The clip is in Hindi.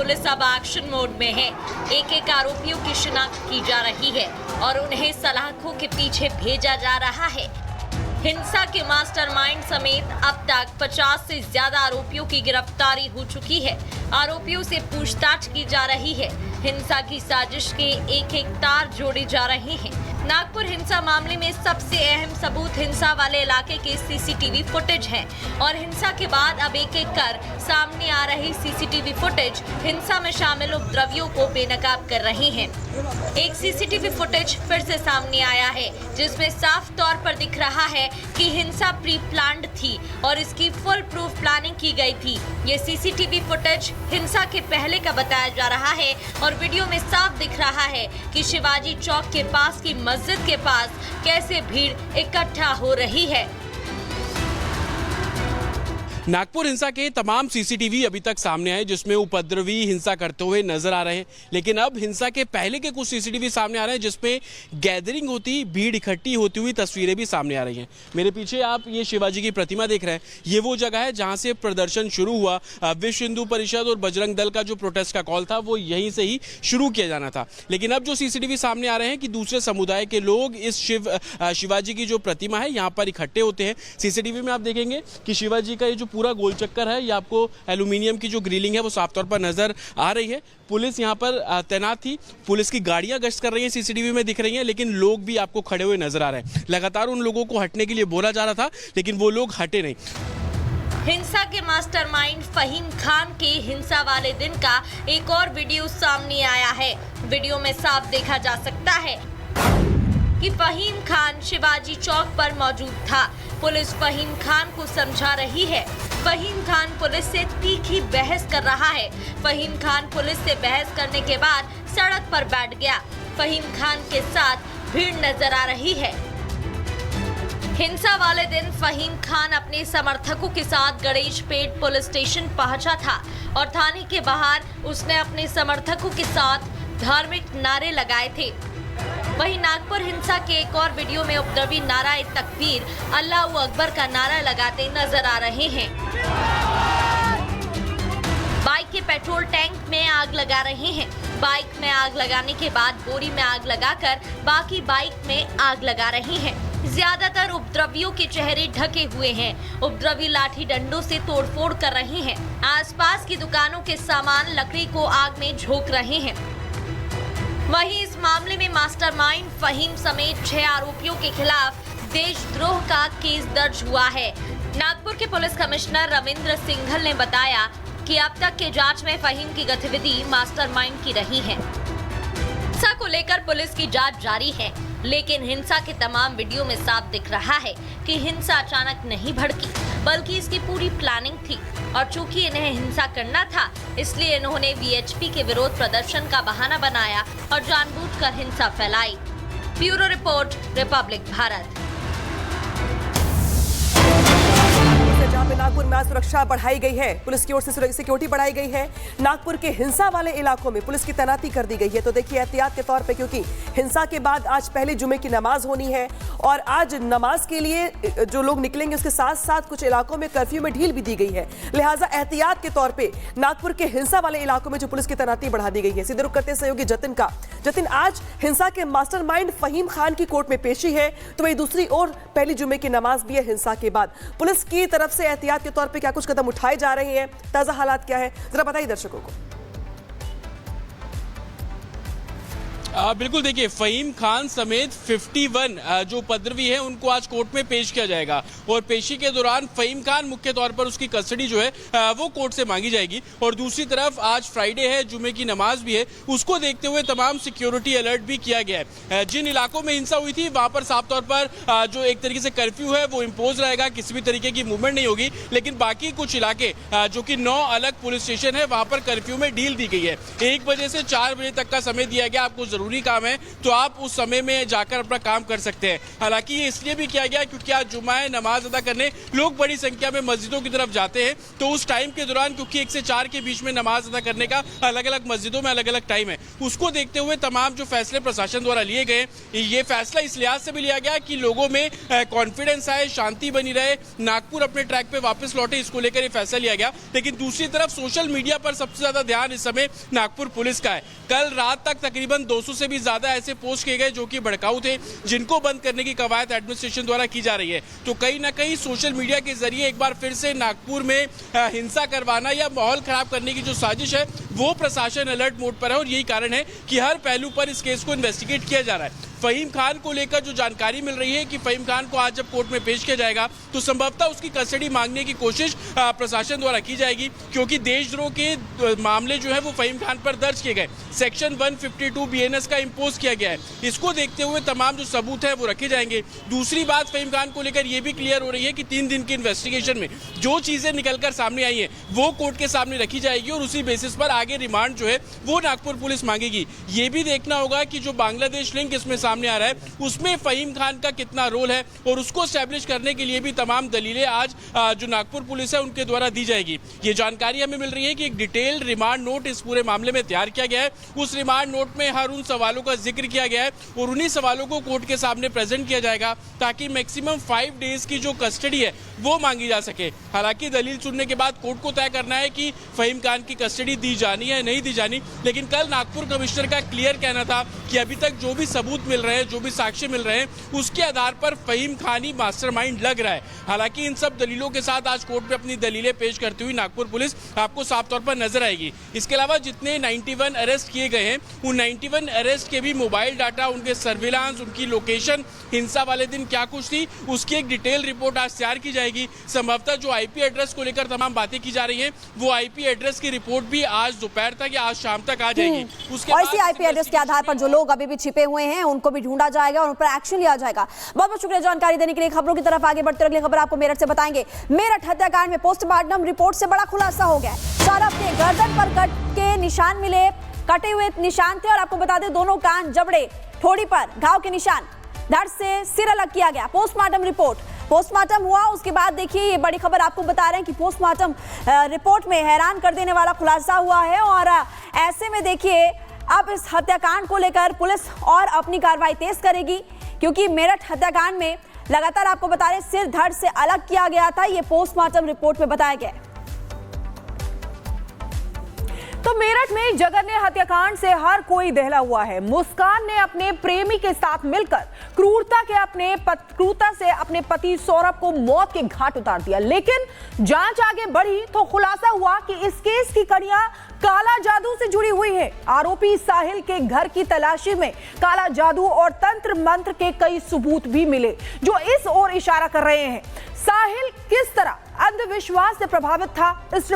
पुलिस अब एक्शन मोड में है। एक एक आरोपियों की शिनाख्त की जा रही है और उन्हें सलाखों के पीछे भेजा जा रहा है। हिंसा के मास्टरमाइंड समेत अब तक 50 से ज्यादा आरोपियों की गिरफ्तारी हो चुकी है। आरोपियों से पूछताछ की जा रही है। हिंसा की साजिश के एक एक तार जोड़े जा रहे हैं। नागपुर हिंसा मामले में सबसे अहम सबूत हिंसा वाले इलाके के सीसीटीवी फुटेज है और हिंसा के बाद अब एक एक कर सामने आ रही सीसीटीवी फुटेज हिंसा में शामिल उपद्रवियों को बेनकाब कर रही हैं। एक सीसीटीवी फुटेज फिर से सामने आया है जिसमें साफ तौर पर दिख रहा है कि हिंसा प्री प्लान्ड थी और इसकी फुल प्रूफ प्लानिंग की गई थी। ये सीसीटीवी फुटेज हिंसा के पहले का बताया जा रहा है और वीडियो में साफ दिख रहा है कि शिवाजी चौक के पास की मस्जिद के पास कैसे भीड़ इकट्ठा हो रही है। नागपुर हिंसा के तमाम सीसीटीवी अभी तक सामने आए जिसमें उपद्रवी हिंसा करते हुए नजर आ रहे हैं, लेकिन अब हिंसा के पहले के कुछ सीसीटीवी सामने आ रहे हैं जिसमें गैदरिंग होती, भीड़ इकट्ठी होती हुई तस्वीरें भी सामने आ रही हैं। मेरे पीछे आप ये शिवाजी की प्रतिमा देख रहे हैं, ये वो जगह है जहां से प्रदर्शन शुरू हुआ। विश्व हिंदू परिषद और बजरंग दल का जो प्रोटेस्ट का कॉल था वो यहीं से ही शुरू किया जाना था, लेकिन अब जो सीसीटीवी सामने आ रहे हैं कि दूसरे समुदाय के लोग इस शिवाजी की जो प्रतिमा है यहाँ पर इकट्ठे होते हैं। सीसीटीवी में आप देखेंगे कि शिवाजी का ये जो पूरा गोल चक्कर है, ये आपको एल्यूमिनियम की जो ग्रिलिंग है वो साफ तौर पर नजर आ रही है। पुलिस यहाँ पर तैनात थी, पुलिस की गाड़ियां गश्त कर रही हैं, सीसीटीवी में दिख रही हैं, लेकिन लोग भी आपको खड़े हुए नजर आ रहे हैं। लगातार उन लोगों को हटने के लिए बोला जा रहा था, लेकिन वो लोग हटे नहीं। हिंसा के मास्टरमाइंड फहीम खान के हिंसा वाले दिन का एक और वीडियो सामने आया है। वीडियो में साफ देखा जा सकता है कि फहीम खान शिवाजी चौक पर मौजूद था। पुलिस फहीम खान को समझा रही है। फहीम खान पुलिस से तीखी बहस कर रहा है। फहीम खान पुलिस से बहस करने के बाद सड़क पर बैठ गया। फहीम खान के साथ भीड़ नजर आ रही है। हिंसा वाले दिन फहीम खान अपने समर्थकों के साथ गणेशपेट पुलिस स्टेशन पहुंचा था और थाने के बाहर उसने अपने समर्थकों के साथ धार्मिक नारे लगाए थे। वहीं नागपुर हिंसा के एक और वीडियो में उपद्रवी नाराए तकबीर, अल्लाहू अकबर का नारा लगाते नजर आ रहे हैं। बाइक के पेट्रोल टैंक में आग लगा रहे हैं। बाइक में आग लगाने के बाद बोरी में आग लगाकर बाकी बाइक में आग लगा रहे हैं। ज्यादातर उपद्रवियों के चेहरे ढके हुए हैं। उपद्रवी लाठी डंडों से तोड़फोड़ कर रहे हैं। आसपास की दुकानों के सामान लकड़ी को आग में झोंक रहे हैं। वहीं इस मामले में मास्टरमाइंड फहीम समेत 6 आरोपियों के खिलाफ देशद्रोह का केस दर्ज हुआ है। नागपुर के पुलिस कमिश्नर रविंद्र सिंघल ने बताया कि अब तक के जांच में फहीम की गतिविधि मास्टरमाइंड की रही है। हिंसा को लेकर पुलिस की जांच जारी है, लेकिन हिंसा के तमाम वीडियो में साफ दिख रहा है कि हिंसा अचानक नहीं भड़की, बल्कि इसकी पूरी प्लानिंग थी और चूंकि इन्हें हिंसा करना था, इसलिए इन्होंने वीएचपी के विरोध प्रदर्शन का बहाना बनाया और जानबूझकर हिंसा फैलाई। Bureau report, Republic Bharat. Nagpur में आज सुरक्षा बढ़ाई गई है। पुलिस की ओर से सिक्योरिटी बढ़ाई गई है। नागपुर के हिंसा वाले इलाकों में पुलिस की तैनाती कर दी गई है। तो देखिए एहतियात के तौर पे, क्योंकि हिंसा के बाद आज पहली जुमे की नमाज होनी है और आज नमाज के लिए जो लोग निकलेंगे उसके साथ साथ कुछ इलाकों में कर्फ्यू में ढील भी दी गई है। लिहाजा एहतियात के तौर पर नागपुर के हिंसा वाले इलाकों में जो पुलिस की तैनाती बढ़ा दी गई है। सीधे रुख करते सहयोगी जतिन का। जतिन, आज हिंसा के मास्टरमाइंड फहीम खान की कोर्ट में पेशी है, तो वही दूसरी ओर पहली जुमे की नमाज भी है। हिंसा के बाद पुलिस की तरफ से एहतियात के तौर पे क्या कुछ कदम उठाए जा रहे हैं? ताजा हालात क्या है, जरा बताइए दर्शकों को। बिल्कुल, देखिए फहीम खान समेत 51 जो उपद्रवी हैं उनको आज कोर्ट में पेश किया जाएगा और पेशी के दौरान फहीम खान मुख्य तौर पर उसकी कस्टडी जो है वो कोर्ट से मांगी जाएगी। और दूसरी तरफ आज फ्राइडे है, जुमे की नमाज भी है, उसको देखते हुए तमाम सिक्योरिटी अलर्ट भी किया गया है। जिन इलाकों में हिंसा हुई थी वहां पर साफ तौर पर जो एक तरीके से कर्फ्यू है वो इम्पोज रहेगा, किसी भी तरीके की मूवमेंट नहीं होगी। लेकिन बाकी कुछ इलाके जो कि 9 अलग पुलिस स्टेशन है वहां पर कर्फ्यू में ढील दी गई है। 1 बजे से 4 बजे तक का समय दिया गया। आपको जरूरी काम है तो आप उस समय में जाकर अपना काम कर सकते हैं। हालांकि ये इसलिए भी किया गया क्योंकि आज जुमा है, नमाज अदा करने लोग बड़ी संख्या में मस्जिदों की तरफ जाते हैं, तो उस टाइम के दौरान क्योंकि 1 से 4 के बीच में नमाज अदा करने का अलग अलग मस्जिदों में अलग अलग टाइम है, उसको देखते हुए तमाम जो फैसले प्रशासन द्वारा लिए गए, ये फैसला इस लिहाज से भी लिया गया कि लोगों में कॉन्फिडेंस आए, शांति बनी रहे, नागपुर अपने ट्रैक पे वापस लौटे, इसको लेकर ये फैसला लिया गया। लेकिन दूसरी तरफ सोशल मीडिया पर सबसे ज्यादा ध्यान इस समय नागपुर पुलिस का है। कल रात तक तकरीबन 200 से भी ज्यादा ऐसे पोस्ट किए गए जो कि भड़काऊ थे, जिनको बंद करने की कवायद एडमिनिस्ट्रेशन द्वारा की जा रही है। तो कहीं ना कहीं सोशल मीडिया के जरिए एक बार फिर से नागपुर में हिंसा करवाना या माहौल खराब करने की जो साजिश है वो प्रशासन अलर्ट मोड पर है, और यही कारण है कि हर पहलू पर इस केस को इन्वेस्टिगेट किया जा रहा है। फहीम खान को लेकर जो जानकारी मिल रही है कि फहीम खान को आज जब कोर्ट में पेश किया जाएगा तो संभवतः उसकी कस्टडी मांगने की कोशिश प्रशासन द्वारा की जाएगी, क्योंकि देशद्रोह के मामले जो है वो फहीम खान पर दर्ज किए गए, सेक्शन 152 BNS का इम्पोज किया गया है। इसको देखते हुए तमाम जो सबूत है वो रखे जाएंगे। दूसरी बात फहीम खान को लेकर ये भी क्लियर हो रही है कि 3 दिन की इन्वेस्टिगेशन में जो चीजें निकलकर सामने आई है वो कोर्ट के सामने रखी जाएगी और उसी बेसिस पर आगे रिमांड जो है वो नागपुर पुलिस मांगेगी। ये भी देखना होगा कि जो बांग्लादेश लिंक इसमें सामने आ रहा है उसमें फहीम खान का कितना रोल है, और उसको एस्टैब्लिश करने के लिए भी तमाम दलीलें आज जो नागपुर पुलिस है उनके द्वारा दी जाएगी। ये जानकारी हमें मिल रही है कि एक डिटेल्ड रिमांड नोट इस पूरे मामले में तैयार किया गया है। उस रिमांड नोट में हर उन सवालों का जिक्र किया गया है और उन्हीं सवालों को कोर्ट के सामने प्रेजेंट किया जाएगा ताकि मैक्सिमम 5 डेज की जो कस्टडी है वो मांगी जा सके। हालांकि दलील सुनने के बाद कोर्ट को तय करना है कि फहीम खान की कस्टडी दी जानी है नहीं दी जानी, लेकिन कल नागपुर कमिश्नर का क्लियर कहना था कि अभी तक जो भी सबूत मिल रहे हैं, जो भी साक्ष्य मिल रहे हैं, उसके आधार पर फहीम खान ही मास्टरमाइंड लग रहा है। हालांकि इन सब दलीलों के साथ आज कोर्ट में अपनी दलीलें पेश करती हुई नागपुर पुलिस आपको साफ तौर पर नजर आएगी। इसके अलावा जितने 91 अरेस्ट किए गए हैं उन 91 अरेस्ट के भी मोबाइल डाटा, उनके सर्विलांस, उनकी लोकेशन, हिंसा वाले दिन क्या कुछ थी, उसकी एक डिटेल रिपोर्ट आज तैयार की जाएगी। संभवतः जो IP एड्रेस को लेकर तमाम बातें की जा रही है वो IP एड्रेस की रिपोर्ट भी आज दोपहर तक या आज शाम तक आ जाएगी। उसके और इसी IP एड्रेस के आधार पर जो लोग अभी भी छिपे हुए हैं उनको भी ढूंढा जाएगा और उन पर एक्शन लिया जाएगा। बहुत बहुत शुक्रिया जानकारी देने के लिए। खबरों की तरफ आगे बढ़ते, अगली खबर आपको मेरठ से बताएंगे। मेरठ हत्याकांड में पोस्टमार्टम रिपोर्ट से बड़ा खुलासा हो गया है। सौरभ के गर्दन पर कट के निशान मिले, कटे हुए निशान थे, और आपको बता दें दोनों कान, जबड़े, ठोड़ी पर घाव के निशान, धड़ से सिर अलग किया गया। पोस्टमार्टम रिपोर्ट पोस्टमार्टम हुआ, उसके बाद देखिए ये बड़ी खबर आपको बता रहे हैं कि पोस्टमार्टम रिपोर्ट में हैरान कर देने वाला खुलासा हुआ है। और ऐसे में देखिए अब इस हत्याकांड को लेकर पुलिस और अपनी कार्रवाई तेज करेगी, क्योंकि मेरठ हत्याकांड में लगातार आपको बता रहे सिर धड़ से अलग किया गया था, ये पोस्टमार्टम रिपोर्ट में बताया गया है। तो मेरठ में जघन्य हत्याकांड से हर कोई दहला हुआ है। मुस्कान ने अपने प्रेमी के साथ मिलकर क्रूरता से अपने पति सौरभ को मौत के घाट उतार दिया, लेकिन जांच आगे बढ़ी तो खुलासा हुआ कि इस केस की कड़ियां काला जादू से जुड़ी हुई है। आरोपी साहिल के घर की तलाशी में काला जादू और तंत्र मंत्र के कई सबूत भी मिले जो इस ओर इशारा कर रहे हैं। साहिल किस तरह अंधविश्वास से प्रभावित था, इस